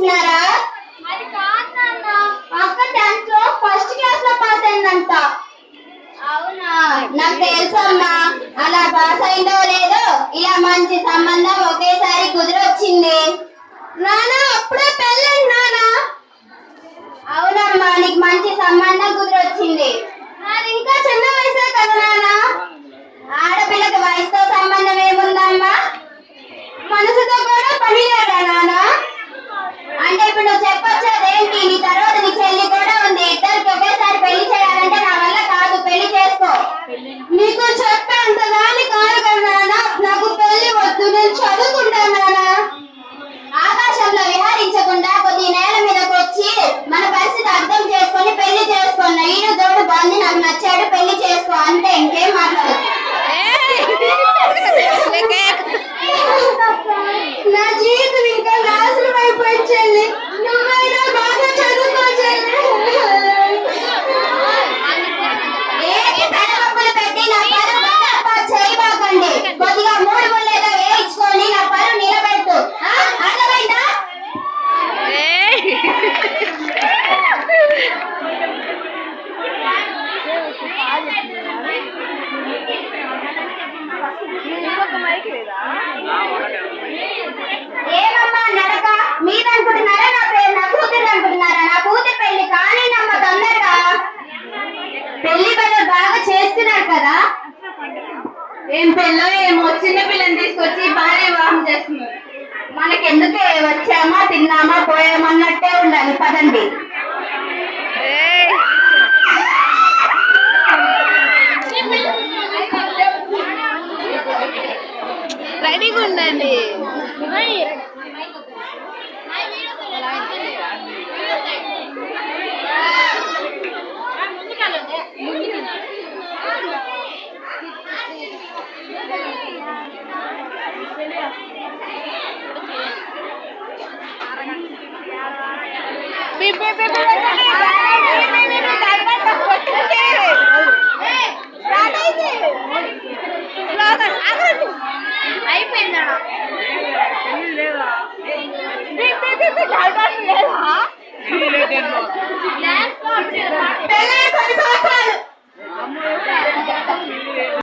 చేస్తున్నారా? అక్క 10th లో ఫస్ట్ క్లాస్ లో పాస్ అయిందంట. అవునా? నాకు తెలుసమ్మా. అలా పాస్ అయిందో లేదో ఇలా మంచి సంబంధం ఒకేసారి కుదిరొచ్చింది. నానా అప్పుడే పెళ్ళండి నానా. అవునమ్మా, నీకు మంచి సంబంధం కుదిరొచ్చింది. నాది ఇంకా చిన్న వయసే కదా నానా. ఆడపిల్లకి వయసుతో సంబంధం ఏముందమ్మా? మనసుతో కూడా పని లేదా నానా? అంటే ఇప్పుడు నువ్వు చెప్పొచ్చేదేంటి? నీ తర్వాత నీ చెల్లి కూడా ఉంది. ఇద్దరికి ఒకేసారి పెళ్లి చేయాలంటే నా వల్ల కాదు. పెళ్లి చేసుకో. నీకు చెప్పేంత దాని కాదు కదా నాన్న. నాకు పెళ్లి వద్దు, నేను చదువుకుంటాను నాన్న. ఆకాశంలో విహరించకుండా కొద్ది నేల మీదకి వచ్చి మన పరిస్థితి అర్థం చేసుకొని పెళ్లి చేసుకున్నా. ఈయన జోడు బాగుంది, నాకు నచ్చాడు, పెళ్లి చేసుకో అంటే ఇంకేం మాట్లాడదు. నా జీవితం ఇంకా నాశనం అయిపోయింది చెల్లి. నువ్వైనా బాగా చదువుకో చెల్లి. పెట్టి నా పరువు చేయబాకండి. కొద్దిగా 3 ముళ్ళేదో వేయించుకొని నా పరువు నిలబెట్టు. అర్థమైందా? ఏమమ్మా నడక? మీరనుకుంటున్నారా నా పేరు నా కూతురు అనుకుంటున్నారా? నా కూతురు పెళ్లి కానీ నమ్మ తొందరగా. పెళ్లి పనులు బాగా చేస్తున్నారు కదా. ఏం పెళ్ళో ఏమో, చిన్న పిల్లని తీసుకొచ్చి బాగా వివాహం చేస్తున్నారు. మనకెందుకే, వచ్చామా తిన్నామా పోయామన్నట్టే ఉండాలి. పదండి. రెడీగా ఉండండి. Beep, beep, beep, beep.